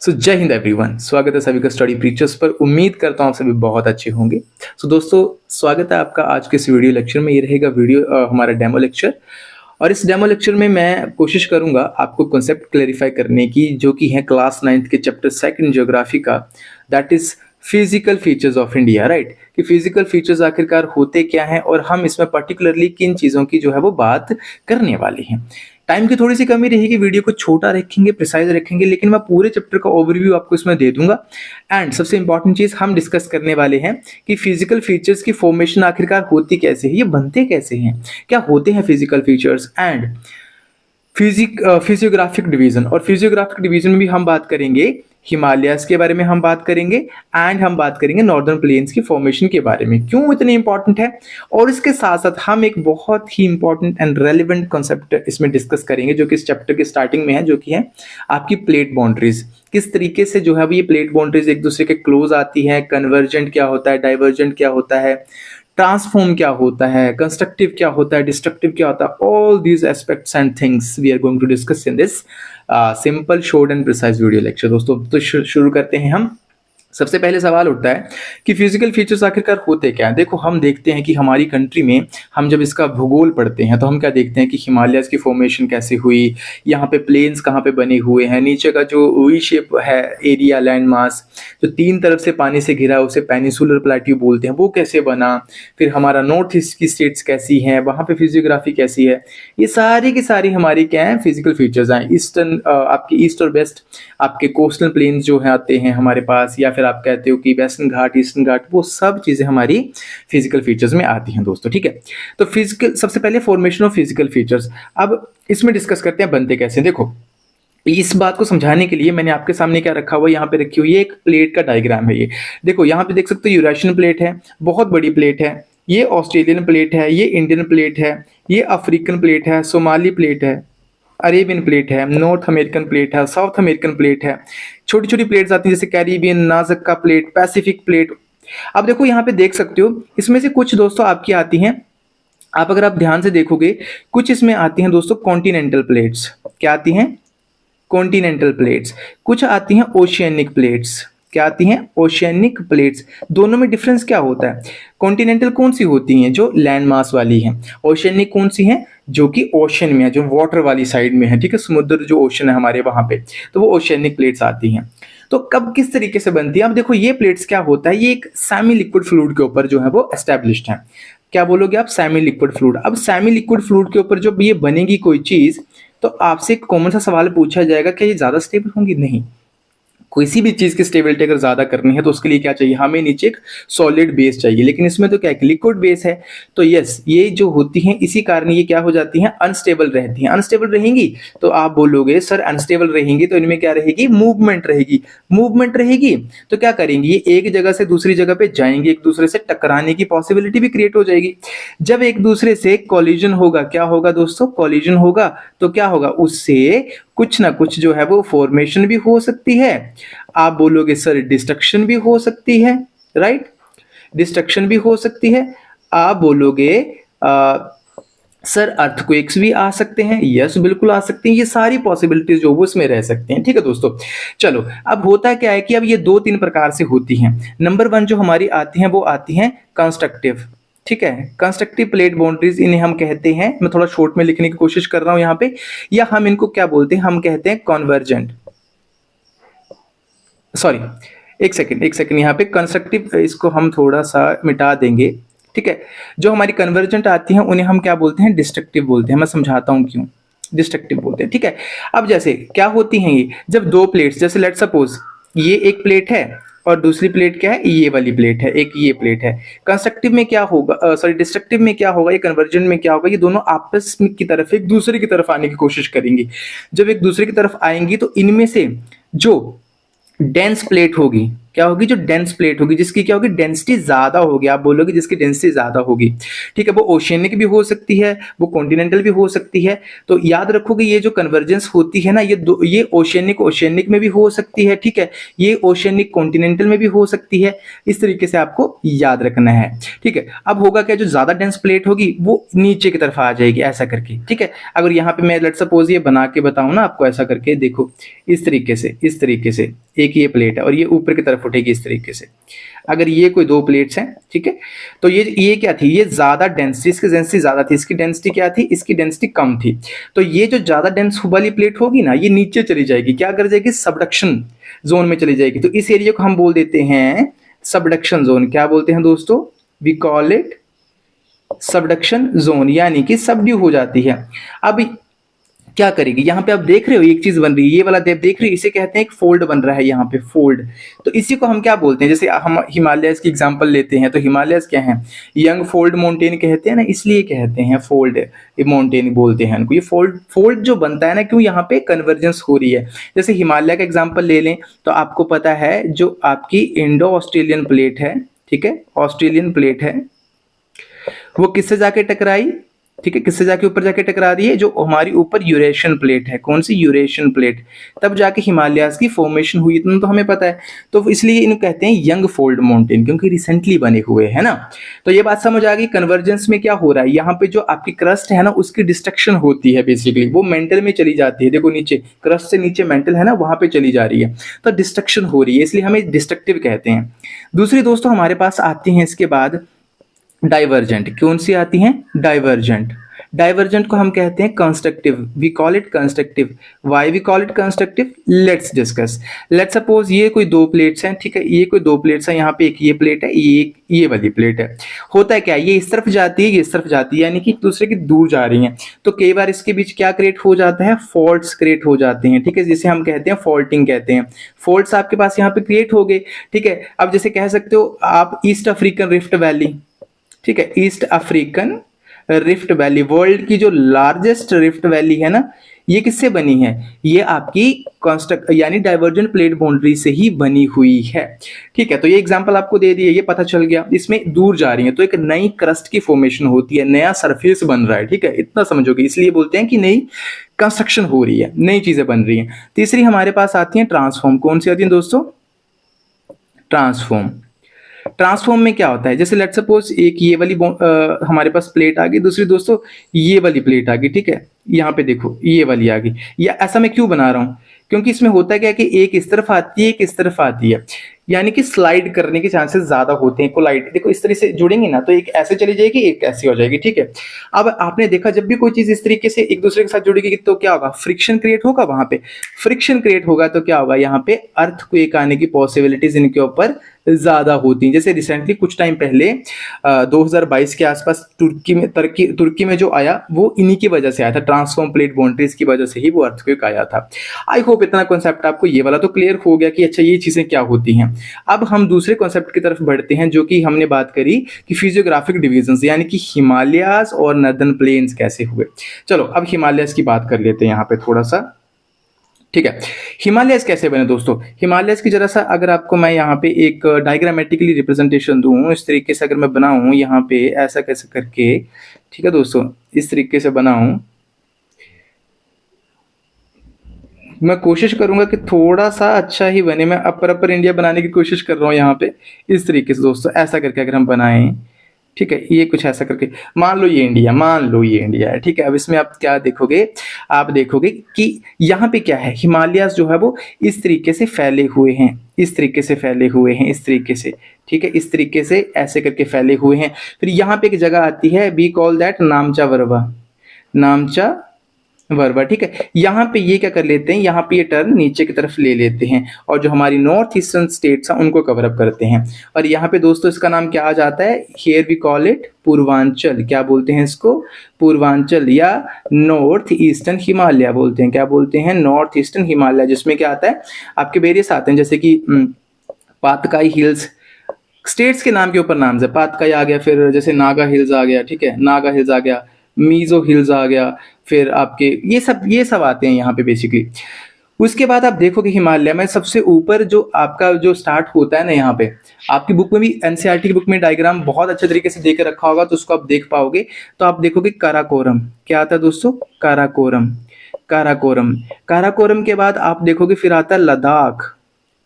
जय हिंद एवरीवन। स्वागत है सभी का स्टडी प्रीचर्स पर। उम्मीद करता हूँ आप सभी बहुत अच्छे होंगे। दोस्तों, स्वागत है आपका आज के इस वीडियो लेक्चर में। ये रहेगा वीडियो हमारा डेमो लेक्चर, और इस डेमो लेक्चर में मैं कोशिश करूंगा आपको कॉन्सेप्ट क्लैरिफाई करने की, जो कि है क्लास 9th के चैप्टर 2 ज्योग्राफी का, that is physical features of India. Right, कि फिजिकल फीचर्स आखिरकार होते क्या हैं और हम इसमें पर्टिकुलरली किन चीज़ों की जो है वो बात करने वाले हैं। टाइम की थोड़ी सी कमी रहेगी, वीडियो को छोटा रखेंगे, प्रिसाइज रखेंगे, लेकिन मैं पूरे चैप्टर का ओवरव्यू आपको इसमें दे दूंगा। एंड सबसे इंपॉर्टेंट चीज़ हम डिस्कस करने वाले हैं कि फिजिकल फीचर्स की फॉर्मेशन आखिरकार होती कैसे है, ये बनते कैसे हैं, क्या होते हैं physical features, and physiographic division. और फिजियोग्राफिक डिवीजन में भी हम बात करेंगे हिमालयाज के बारे में, हम बात करेंगे एंड हम बात करेंगे नॉर्दर्न प्लेन्स की फॉर्मेशन के बारे में, क्यों इतने इंपॉर्टेंट है। और इसके साथ साथ हम एक बहुत ही इंपॉर्टेंट एंड रेलिवेंट कॉन्सेप्ट इसमें डिस्कस करेंगे, जो कि इस चैप्टर के स्टार्टिंग में है, जो कि है आपकी प्लेट बाउंड्रीज। किस तरीके से जो है ये प्लेट बाउंड्रीज एक दूसरे के क्लोज आती है, कन्वर्जेंट क्या होता है, डाइवर्जेंट क्या होता है, ट्रांसफॉर्म क्या होता है, कंस्ट्रक्टिव क्या होता है, डिस्ट्रक्टिव क्या होता है। All these aspects and things we are going to discuss in this simple short and precise video lecture. दोस्तों, तो शुरू करते हैं हम। सबसे पहले सवाल उठता है कि फिजिकल फीचर्स आखिरकार होते क्या हैं। देखो, हम देखते हैं कि हमारी कंट्री में हम जब इसका भूगोल पढ़ते हैं तो हम क्या देखते हैं कि हिमालयाज की फॉर्मेशन कैसे हुई, यहाँ पे प्लेन्स कहाँ पे बने हुए हैं, नीचे का जो वी शेप है एरिया लैंड मास जो तीन तरफ से पानी से घिरा है उसे पेनिसुलर प्लेट्यू बोलते हैं, वो कैसे बना। फिर हमारा नॉर्थ ईस्ट की स्टेट्स कैसी हैं, वहाँ पे फिजियोग्राफी कैसी है। ये सारी की सारी हमारी क्या है, फिजिकल फीचर्स हैं। ईस्टर्न आपकी ईस्ट और वेस्ट आपके कोस्टल प्लेन्स जो है आते हैं हमारे पास, या फिर आप कहते हो कि वेस्टर्न घाट, ईस्टर्न घाट, वो सब चीजें हमारी फिजिकल फीचर्स में आती हैं दोस्तों। ठीक है, तो फिजिकल सबसे पहले फॉर्मेशन ऑफ फिजिकल फीचर्स। अब इसमें डिस्कस करते हैं बनते कैसे। देखो, इस बात को समझाने के लिए मैंने आपके सामने क्या रखा हुआ है, यहाँ पे रखी हुई है एक प्लेट का डायग्राम है। ये देखो, यहाँ पे देख सकते हो यूरेशियन प्लेट है, बहुत बड़ी प्लेट है। ये ऑस्ट्रेलियन प्लेट है, ये इंडियन प्लेट है, ये अफ्रीकन प्लेट है, सोमाली प्लेट है, अरेबियन प्लेट है, नॉर्थ अमेरिकन प्लेट है, साउथ अमेरिकन प्लेट है। छोटी छोटी प्लेट्स आती हैं जैसे कैरिबियन, नाजक्का प्लेट, पैसिफिक प्लेट। अब देखो, यहाँ पे देख सकते हो, इसमें से कुछ दोस्तों आपकी आती हैं, आप अगर आप ध्यान से देखोगे, कुछ इसमें आती हैं दोस्तों कॉन्टिनेंटल प्लेट्स। क्या आती हैं? Continental plates. कुछ आती हैं ओशियनिक प्लेट्स। क्या आती हैं? Oceanic plates. दोनों में डिफरेंस क्या होता है? कॉन्टिनेंटल कौन सी होती हैं? जो लैंड मास वाली हैं। ओशियनिक कौन सी हैं? जो कि ओशन में है, जो वाटर वाली साइड में है। ठीक है, समुद्र जो ओशन है हमारे वहां पे, तो वो ओशियनिक प्लेट्स आती हैं। तो कब किस तरीके से बनती है? अब देखो, ये प्लेट्स क्या होता है, ये एक सेमी लिक्विड फ्लूइड के ऊपर जो है वो एस्टेब्लिश्ड है। क्या बोलोगे आप? Semi liquid fluid. अब सेमी लिक्विड फ्लूइड के ऊपर जब ये बनेगी कोई चीज, तो आपसे एक कॉमन सा सवाल पूछा जाएगा, क्या ये ज्यादा स्टेबल होंगी? नहीं। किसी भी चीज की स्टेबिलिटी अगर ज्यादा करनी है तो उसके लिए क्या चाहिए? हमें नीचे एक सॉलिड बेस चाहिए, लेकिन इसमें तो क्या है, लिक्विड बेस है। तो यस, ये जो होती हैं इसी कारण ये क्या हो जाती हैं, अनस्टेबल रहती हैं। अनस्टेबल रहेंगी तो आप बोलोगे सर अनस्टेबल रहेंगी तो इनमें क्या रहेगी? मूवमेंट रहेगी। मूवमेंट रहेगी तो क्या करेंगी? ये एक जगह से दूसरी जगह पे जाएंगे, एक दूसरे से टकराने की पॉसिबिलिटी भी क्रिएट हो जाएगी। जब एक दूसरे से कॉलिजन होगा, क्या होगा दोस्तों? कॉलिजन होगा तो क्या होगा? उससे कुछ ना कुछ जो है वो फॉर्मेशन भी हो सकती है। आप बोलोगे सर डिस्ट्रक्शन भी हो सकती है, राइट? डिस्ट्रक्शन भी हो सकती है। आप बोलोगे सर अर्थक्वेक्स भी आ सकते हैं। यस, बिल्कुल आ सकते हैं। ये सारी पॉसिबिलिटीज जो वो इसमें रह सकते हैं। ठीक है दोस्तों, चलो अब होता क्या है कि अब ये दो तीन प्रकार से होती हैं। नंबर 1 जो हमारी आती हैं वो आती हैं कंस्ट्रक्टिव। ठीक है, कंस्ट्रक्टिव प्लेट बाउंड्रीज इन्हें हम कहते हैं। मैं थोड़ा शॉर्ट में लिखने की कोशिश कर रहा हूं यहाँ पे, या हम इनको क्या बोलते हैं? हम कहते हैं कॉन्वर्जेंट। सॉरी, एक सेकंड, यहाँ पे कंस्ट्रक्टिव, इसको हम थोड़ा सा मिटा देंगे। ठीक है, जो हमारी कन्वर्जेंट आती हैं उन्हें हम क्या बोलते हैं? डिस्ट्रक्टिव बोलते हैं। मैं समझाता हूं क्यों डिस्ट्रक्टिव बोलते हैं। ठीक है, अब जैसे क्या होती हैं ये, जब दो प्लेट्स, जैसे लेट सपोज ये एक प्लेट है और दूसरी प्लेट क्या है? ये वाली प्लेट है, एक ये प्लेट है। कंस्ट्रक्टिव में क्या होगा, सॉरी डिस्ट्रक्टिव में क्या होगा, ये कन्वर्जेंट में क्या होगा? ये दोनों आपस में की तरफ, एक दूसरे की तरफ आने की कोशिश करेंगी। जब एक दूसरे की तरफ आएंगी तो इनमें से जो डेंस प्लेट होगी, क्या होगी, जो डेंस प्लेट होगी जिसकी क्या होगी, डेंसिटी ज्यादा होगी, आप बोलोगे जिसकी डेंसिटी ज्यादा होगी, ठीक है। वो ओशियनिक भी हो सकती है, वो कॉन्टिनेंटल भी हो सकती है। तो याद रखोगे ये जो कन्वर्जेंस होती है ना, ये ओशियनिक ओशियनिक में भी हो सकती है, ठीक है, ये ओशियनिक कॉन्टिनेंटल में भी हो सकती है। इस तरीके से आपको याद रखना है, ठीक है। अब होगा क्या, जो ज्यादा डेंस प्लेट होगी वो नीचे की तरफ आ जाएगी ऐसा करके, ठीक है। अगर यहाँ पे मैं लेट्स सपोज ये बना के बताऊं ना आपको, ऐसा करके देखो, इस तरीके से, इस तरीके से एक ये प्लेट है और ये ऊपर की तरफ उठेगी इस तरीके से। अगर ये कोई दो प्लेट्स हैं, ठीक है, तो ये क्या थी, ये ज्यादा डेंसिटी, इसकी डेंसिटी ज्यादा थी, इसकी डेंसिटी क्या थी, इसकी डेंसिटी कम थी। तो ये जो ज्यादा डेंस वाली प्लेट होगी ना, ये नीचे चली जाएगी, क्या कर जाएगी, सबडक्शन जोन में चली जाएगी। तो इस एरिया को हम बोल देते हैं सबडक्शन जोन। क्या बोलते हैं दोस्तों, we call it subduction zone, यानी कि सबड्यू हो जाती है। अब क्या करेगी, यहां पे आप देख रहे हो एक चीज बन रही है, ये वाला देख रहे हो, इसे कहते हैं एक फोल्ड बन रहा है यहाँ पे, फोल्ड। तो इसी को हम क्या बोलते हैं, जैसे हम हिमालयस की एग्जांपल लेते हैं, तो हिमालयस क्या है, यंग फोल्ड माउंटेन कहते हैं ना, इसलिए कहते हैं फोल्ड माउंटेन बोलते हैं उनको। ये फोल्ड जो बनता है ना, क्यों, यहाँ पे कन्वर्जेंस हो रही है। जैसे हिमालय का एग्जाम्पल ले लें तो आपको पता है जो आपकी इंडो ऑस्ट्रेलियन प्लेट है, ठीक है, ऑस्ट्रेलियन प्लेट है, वो किससे जाके टकराई, ठीक है, किससे जाके ऊपर जाके टकरा रही है, जो हमारी ऊपर यूरेशियन प्लेट है, कौन सी, यूरेशियन प्लेट, तब जाके हिमालयाज की फॉर्मेशन हुई, इतना तो हमें पता है। तो इसलिए इन्हें कहते हैं यंग फोल्ड माउंटेन, क्योंकि रिसेंटली बने हुए है ना। तो ये बात समझ आ गई, कन्वर्जेंस में क्या हो रहा है, यहाँ पे जो आपकी क्रस्ट है ना, उसकी डिस्ट्रक्शन होती है, बेसिकली वो मेंटल में चली जाती है। देखो नीचे क्रस्ट से नीचे मेंटल है ना, वहां पे चली जा रही है, तो डिस्ट्रक्शन हो रही है, इसलिए हमें डिस्ट्रक्टिव कहते हैं। दूसरी दोस्तों हमारे पास आती हैं इसके बाद डाइवर्जेंट। कौन सी आती हैं, डाइवर्जेंट। डाइवर्जेंट को हम कहते हैं constructive, we call it constructive. Why we call it constructive, let's discuss. Let's suppose ये कोई दो प्लेट्स हैं, ठीक है, ये कोई दो प्लेट्स हैं, यहाँ पे एक ये प्लेट है, ये वाली प्लेट है। होता है क्या, ये इस तरफ जाती है, ये इस तरफ जाती है, यानी कि एक दूसरे की दूर जा रही हैं। तो कई बार इसके बीच क्या क्रिएट हो जाता है, फॉल्ट्स क्रिएट हो जाते हैं, ठीक है, जिसे हम कहते हैं फॉल्टिंग कहते हैं। फॉल्ट्स आपके पास यहाँ पे क्रिएट हो गए, ठीक है। अब जैसे कह सकते हो आप ईस्ट अफ्रीकन रिफ्ट वैली, ठीक है, east African rift valley, world की जो लार्जेस्ट रिफ्ट वैली है ना, ये किससे बनी है, ये आपकी कंस्ट्रक्ट यानी डाइवर्जेंट प्लेट बाउंड्री से ही बनी हुई है, ठीक है। तो ये एग्जांपल आपको दे दिए, ये पता चल गया, इसमें दूर जा रही है तो एक नई क्रस्ट की फॉर्मेशन होती है, नया सरफेस बन रहा है, ठीक है, इतना समझोगे, इसलिए बोलते हैं कि नई कंस्ट्रक्शन हो रही है, नई चीजें बन रही हैं। तीसरी हमारे पास आती है ट्रांसफॉर्म। कौन सी आती है दोस्तों, ट्रांसफॉर्म। ट्रांसफॉर्म में क्या होता है, जैसे लेट्स सपोज एक ये वाली हमारे पास प्लेट आ गई, दूसरी दोस्तों ये वाली प्लेट आ गई, ठीक है, यहाँ पे देखो ये वाली आ गई। या ऐसा मैं क्यों बना रहा हूँ, क्योंकि इसमें होता क्या है कि एक इस तरफ आती है, एक इस तरफ आती है, यानी कि स्लाइड करने के चांसेस ज्यादा होते हैं। कोलाइड देखो इस तरह से जुड़ेंगे ना, तो एक ऐसे चली जाएगी, एक ऐसी हो जाएगी, ठीक है। अब आपने देखा जब भी कोई चीज इस तरीके से एक दूसरे के साथ जुड़ेगी तो क्या होगा, फ्रिक्शन क्रिएट होगा, वहां पे फ्रिक्शन क्रिएट होगा तो क्या होगा, यहाँ पे अर्थक्वेक आने की पॉसिबिलिटीज इनके ऊपर ज्यादा होती हैं। जैसे रिसेंटली कुछ टाइम पहले 2022 के आसपास तुर्की में जो आया वो इन्हीं की वजह से आया था, ट्रांसफॉर्म प्लेट बाउंड्रीज की वजह से ही वो अर्थक्वेक आया था। आई होप इतना कॉन्सेप्ट आपको ये वाला तो क्लियर हो गया कि अच्छा ये चीजें क्या होती हैं। अब हम दूसरे कॉन्सेप्ट की तरफ बढ़ते हैं, जो कि हमने बात करी कि फिजियोग्राफिक डिविजन्स, यानी कि हिमालयाज और नर्दर्न प्लेन्स कैसे हुए। चलो अब हिमालयाज की बात कर लेते हैं यहाँ पे थोड़ा सा, ठीक है। हिमालयस कैसे बने दोस्तों, हिमालयस की जरा सा अगर आपको मैं यहाँ पे एक डायग्रामेटिकली रिप्रेजेंटेशन दूं, इस तरीके से अगर मैं बनाऊं यहाँ पे ऐसा कैसे करके, ठीक है दोस्तों, इस तरीके से बनाऊं, मैं कोशिश करूंगा कि थोड़ा सा अच्छा ही बने। मैं अपर इंडिया बनाने की कोशिश कर रहा हूँ यहाँ पे, इस तरीके से दोस्तों, ऐसा करके अगर हम बनाएं, ठीक है, ये कुछ ऐसा करके, मान लो ये इंडिया, मान लो ये इंडिया है, ठीक है। अब इसमें आप क्या देखोगे, आप देखोगे कि यहाँ पे क्या है, हिमालयास जो है वो इस तरीके से फैले हुए हैं, इस तरीके से फैले हुए हैं, इस तरीके से, ठीक है, इस तरीके से ऐसे करके फैले हुए हैं। फिर यहाँ पे एक जगह आती है, वी कॉल दैट नामचा वर्वा, नामचा वर्वा, ठीक है। यहाँ पे ये क्या कर लेते हैं, यहाँ पे ये टर्न नीचे की तरफ ले लेते हैं और जो हमारी नॉर्थ ईस्टर्न स्टेट्स हैं उनको कवर अप करते हैं। और यहाँ पे दोस्तों इसका नाम क्या आ जाता है, here we call it Purvanchal. क्या बोलते हैं इसको, पूर्वांचल, या नॉर्थ ईस्टर्न हिमालय बोलते हैं। क्या बोलते हैं, नॉर्थ ईस्टर्न हिमालय, जिसमें क्या आता है आपके वेरियस आते हैं, जैसे कि पातकाई हिल्स, स्टेट्स के नाम के ऊपर नाम है, पातकाई आ गया, फिर जैसे नागा हिल्स आ गया, ठीक है, नागा हिल्स आ गया, मीजो हिल्स आ गया, फिर आपके ये सब आते हैं यहाँ पे बेसिकली। उसके बाद आप देखोगे हिमालय में सबसे ऊपर जो आपका जो स्टार्ट होता है ना, यहाँ पे आपकी बुक में भी, एनसीईआरटी की बुक में डायग्राम बहुत अच्छे तरीके से देकर रखा होगा, तो उसको आप देख पाओगे। तो आप देखोगे काराकोरम, क्या आता है दोस्तों, काराकोरम, काराकोरम। काराकोरम के बाद आप देखोगे फिर आता है लद्दाख,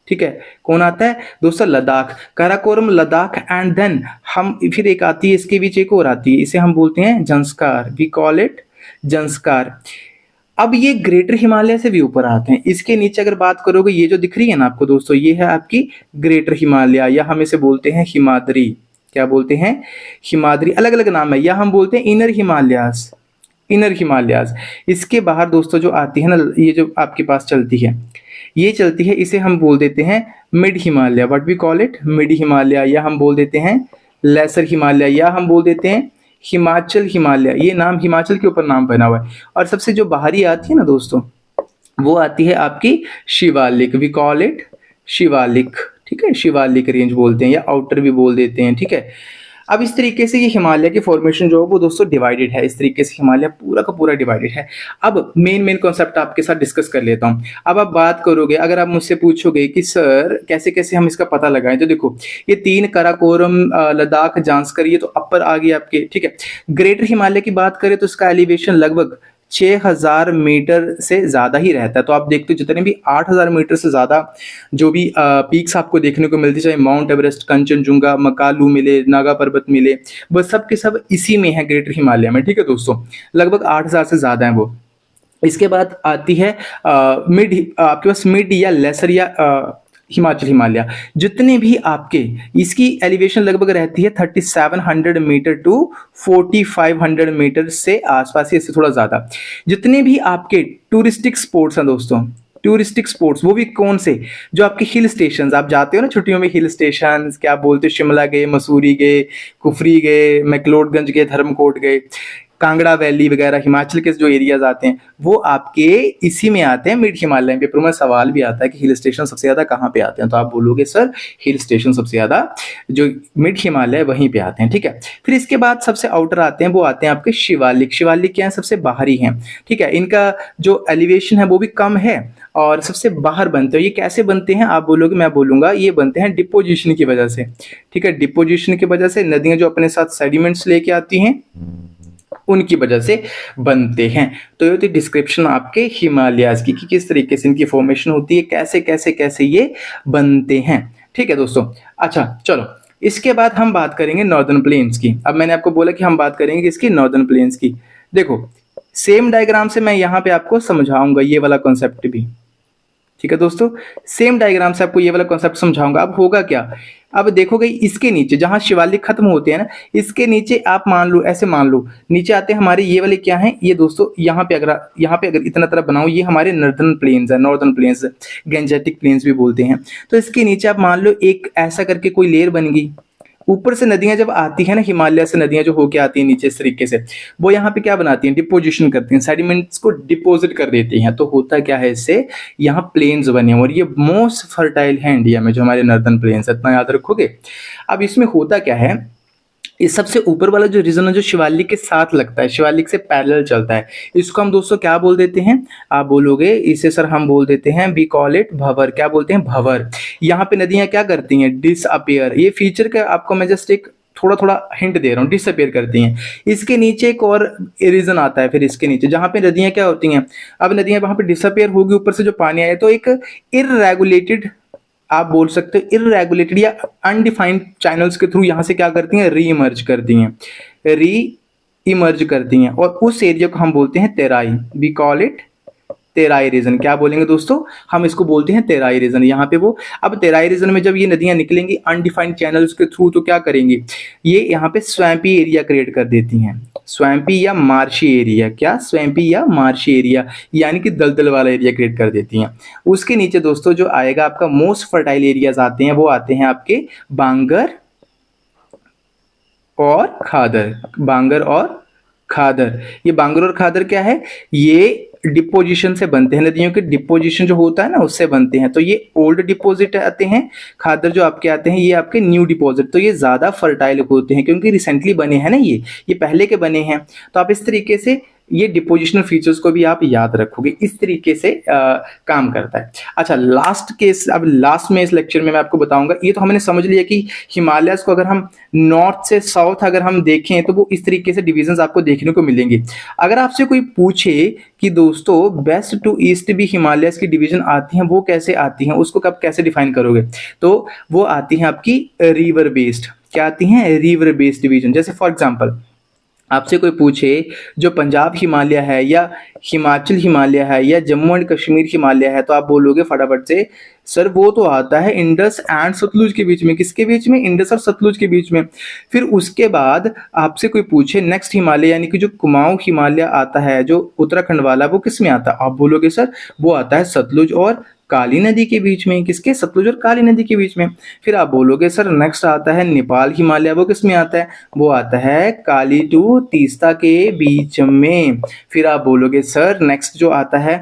ठीक है, कौन आता है दोस्तों, लद्दाख, काराकोरम, लद्दाख, एंड देन हम फिर एक आती है, इसके बीच एक और आती है, इसे हम बोलते हैं Zanskar, we call it Zanskar. अब ये ग्रेटर हिमालय से भी ऊपर आते हैं। इसके नीचे अगर बात करोगे, ये जो दिख रही है ना आपको दोस्तों, ये है आपकी ग्रेटर हिमालय, या हम इसे बोलते हैं हिमाद्री, क्या बोलते हैं, हिमाद्री, अलग अलग नाम है, या हम बोलते हैं इनर हिमालयास, इनर हिमालयास। इसके बाहर दोस्तों जो आती है ना, ये जो आपके पास चलती है, ये चलती है, इसे हम बोल देते हैं mid Himalaya, what we call it, mid Himalaya, या हम बोल देते हैं लेसर हिमालय, या हम बोल देते हैं हिमाचल हिमालय। ये नाम हिमाचल के ऊपर नाम बना हुआ है। और सबसे जो बाहरी आती है ना दोस्तों, वो आती है आपकी Shivalik, we call it Shivalik, ठीक है, शिवालिक रेंज बोलते हैं, या आउटर भी बोल देते हैं, ठीक है। अब इस तरीके से ये हिमालय की फॉर्मेशन जो है वो दोस्तों डिवाइडेड है, इस तरीके से हिमालय पूरा का पूरा डिवाइडेड है। अब मेन कॉन्सेप्ट आपके साथ डिस्कस कर लेता हूँ। अब आप बात करोगे, अगर आप मुझसे पूछोगे कि सर कैसे कैसे हम इसका पता लगाएं, तो देखो ये 3 काराकोरम, लद्दाख, जांस्कर, ये तो अपर आ गए आपके, ठीक है। ग्रेटर हिमालय की बात करें तो इसका एलिवेशन लगभग 6000 मीटर से ज़्यादा ही रहता है। तो आप देखते हो जितने भी 8000 मीटर से ज़्यादा जो भी पीक्स आपको देखने को मिलती, चाहे माउंट एवरेस्ट, कंचनजुंगा, मकालू मिले, नागा पर्वत मिले, बस सब के सब इसी में है, ग्रेटर हिमालय में, ठीक है दोस्तों, लगभग 8000 से ज़्यादा है वो। इसके बाद आती है मिड, आपके पास मिड या लेसर या हिमाचल हिमालय। जितने भी आपके, इसकी एलिवेशन लगभग रहती है 3700 मीटर टू 4500 मीटर से आसपास, इससे थोड़ा ज़्यादा। जितने भी आपके टूरिस्टिक स्पॉट्स हैं दोस्तों, टूरिस्टिक स्पॉट्स, वो भी कौन से, जो आपके हिल स्टेशंस, आप जाते हो ना छुट्टियों में, हिल स्टेशंस क्या बोलते हो, शिमला गए, मसूरी गए, कुफरी गए, मैक्लोडगंज गए, धर्मकोट गए, कांगड़ा वैली वगैरह, हिमाचल के जो एरियाज आते हैं वो आपके इसी में आते हैं, मिड हिमालय। पेपर में सवाल भी आता है कि हिल स्टेशन सबसे ज़्यादा कहाँ पे आते हैं, तो आप बोलोगे सर हिल स्टेशन सबसे ज़्यादा जो मिड हिमालय वहीं पे आते हैं, ठीक है। फिर इसके बाद सबसे आउटर आते हैं, वो आते हैं आपके शिवालिक। शिवालिक क्या है, सबसे बाहरी हैं, ठीक है, इनका जो एलिवेशन है वो भी कम है और सबसे बाहर बनते हैं। ये कैसे बनते हैं आप बोलोगे, मैं बोलूँगा ये बनते हैं डिपोजिशन की वजह से, ठीक है। डिपोजिशन की वजह से नदियाँ जो अपने साथ सेडिमेंट्स लेके आती हैं उनकी वजह से बनते हैं। तो ये थी डिस्क्रिप्शन आपके हिमालयाज की कि किस तरीके से इनकी फॉर्मेशन होती है, कैसे कैसे कैसे ये बनते हैं, ठीक है दोस्तों। अच्छा चलो, इसके बाद हम बात करेंगे नॉर्दर्न प्लेन्स की। अब मैंने आपको बोला कि हम बात करेंगे इसकी नॉर्दर्न प्लेन्स की। देखो सेम डायग्राम से मैं यहाँ पे आपको समझाऊंगा ये वाला कॉन्सेप्ट भी, ठीक है दोस्तों, सेम डायग्राम से आपको ये वाला कॉन्सेप्ट समझाऊंगा। अब होगा क्या, अब देखोगे इसके नीचे जहां शिवालिक खत्म होते हैं ना, इसके नीचे आप मान लो, ऐसे मान लो नीचे आते हैं हमारे ये वाले क्या हैं, ये दोस्तों यहाँ पे अगर इतना तरफ बनाऊं, ये हमारे नॉर्दर्न प्लेन्स है, नॉर्दर्न प्लेन्स, गैंजेटिक प्लेन्स भी बोलते हैं। तो इसके नीचे आप मान लो एक ऐसा करके कोई लेयर बन गई, ऊपर से नदियां जब आती है ना, हिमालय से नदियां जो होके आती हैं नीचे इस तरीके से, वो यहाँ पे क्या बनाती हैं, डिपोजिशन करती हैं, सेडिमेंट्स को डिपोजिट कर देती हैं। तो होता क्या है, इससे यहाँ प्लेन्स बने हैं और ये मोस्ट फर्टाइल है इंडिया में, जो हमारे नॉर्दर्न प्लेन्स है, इतना याद रखोगे। अब इसमें होता क्या है, इस सबसे ऊपर वाला जो रीजन है जो शिवालिक के साथ लगता है, शिवालिक से पैरेलल चलता है, इसको हम दोस्तों क्या बोल देते हैं, आप बोलोगे इसे सर हम बोल देते हैं, वी कॉल इट भंवर। क्या बोलते हैं, भंवर। यहाँ पे नदियां क्या करती हैं, डिसअपियर। ये फीचर का आपको मैं जस्ट एक थोड़ा थोड़ा हिंट दे रहा हूँ, डिसअपियर करती हैं। इसके नीचे एक और रीजन आता है, फिर इसके नीचे जहाँ पे नदियां क्या होती हैं, अब नदियां वहाँ पे डिसअपियर होगी, ऊपर से जो पानी आया तो एक इररेगुलेटेड, आप बोल सकते हो इररेगुलेटेड या अनडिफाइंड चैनल्स के थ्रू यहाँ से क्या करती हैं, री इमर्ज करती हैं, री इमर्ज करती हैं, और उस एरिया को हम बोलते हैं Terai, we call it Terai region. क्या बोलेंगे दोस्तों, हम इसको बोलते हैं तेराई रीजन। यहाँ पे वो, अब तेराई रीजन में जब ये नदियां निकलेंगी अनडिफाइंड चैनल्स के थ्रू, तो क्या करेंगी, ये यहाँ पे स्वैम्पी एरिया क्रिएट कर देती हैं, स्वैम्पी या मार्शी एरिया, क्या स्वैम्पी या मार्शी एरिया, यानी कि दलदल वाला एरिया क्रिएट कर देती हैं। उसके नीचे दोस्तों जो आएगा आपका मोस्ट फर्टाइल एरियाज आते हैं, वो आते हैं आपके बांगर और खादर, बांगर और खादर। ये बांगर और खादर क्या है, ये डिपोजिशन से बनते हैं, नदियों के डिपोजिशन जो होता है ना उससे बनते हैं। तो ये ओल्ड डिपॉजिट आते हैं, खादर जो आपके आते हैं ये आपके न्यू डिपॉजिट। तो ये ज़्यादा फर्टाइल होते हैं क्योंकि रिसेंटली बने हैं ना, ये पहले के बने हैं। तो आप इस तरीके से ये डिपोजिशनल फीचर्स को भी आप याद रखोगे। इस तरीके से काम करता है। अच्छा, लास्ट केस, अब लास्ट में इस लेक्चर में मैं आपको बताऊंगा। ये तो हमने समझ लिया कि हिमालयस को अगर हम नॉर्थ से साउथ अगर हम देखें तो वो इस तरीके से डिविजन्स आपको देखने को मिलेंगे। अगर आपसे कोई पूछे कि दोस्तों वेस्ट टू ईस्ट भी हिमालयस की डिवीजन आती हैं, वो कैसे आती हैं, उसको कब कैसे डिफाइन करोगे, तो वो आती हैं आपकी रिवर बेस्ड। क्या आती हैं? River based division. जैसे फॉर एग्जांपल आपसे कोई पूछे जो पंजाब हिमालय है या हिमाचल हिमालय है या जम्मू एंड कश्मीर हिमालय है, तो आप बोलोगे फटाफट से सर वो तो आता है इंडस एंड सतलुज के बीच में। किसके बीच में? इंडस और सतलुज के बीच में। फिर उसके बाद आपसे कोई पूछे नेक्स्ट हिमालय यानी कि जो कुमाऊं हिमालय आता है जो उत्तराखंड वाला, वो किस में आता है? आप बोलोगे सर वो आता है सतलुज और काली नदी के बीच में। किसके? सतलुज और काली नदी के बीच में। फिर आप बोलोगे सर नेक्स्ट आता है नेपाल हिमालय, वो किस में आता है? वो आता है काली टू तीस्ता के बीच में। फिर आप बोलोगे सर नेक्स्ट जो आता है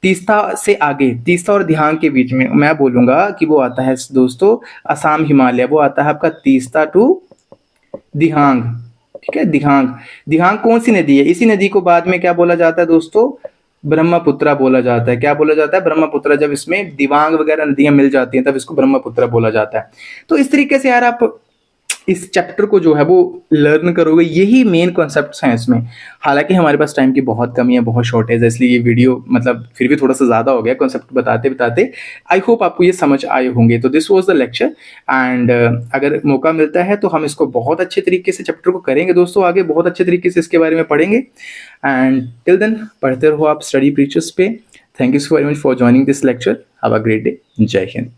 तीस्ता से आगे, तीस्ता और दिहांग के बीच में, मैं बोलूंगा कि वो आता है दोस्तों असम हिमालय। वो आता है आपका तीस्ता टू दिहांग। ठीक है, दिहांग। दिहांग कौन सी नदी है? इसी नदी को बाद में क्या बोला जाता है दोस्तों? ब्रह्मपुत्रा बोला जाता है। क्या बोला जाता है? ब्रह्मपुत्रा। जब इसमें दिवांग वगैरह नदियां मिल जाती हैं तब इसको ब्रह्मपुत्रा बोला जाता है। तो इस तरीके से यार आप इस चैप्टर को जो है वो लर्न करोगे। यही मेन कॉन्सेप्ट्स हैं इसमें। हालांकि हमारे पास टाइम की बहुत कमी है, बहुत शॉर्टेज है, इसलिए ये वीडियो मतलब फिर भी थोड़ा सा ज़्यादा हो गया कॉन्सेप्ट बताते बताते। आई होप आपको ये समझ आए होंगे। तो this was the lecture and अगर मौका मिलता है तो हम इसको बहुत अच्छे तरीके से चैप्टर को करेंगे दोस्तों, आगे बहुत अच्छे तरीके से इसके बारे में पढ़ेंगे। एंड टिल देन पढ़ते रहो आप स्टडी प्रीचर्स पे। Thank you so very much for joining this lecture. Have a great day. जय हिंद।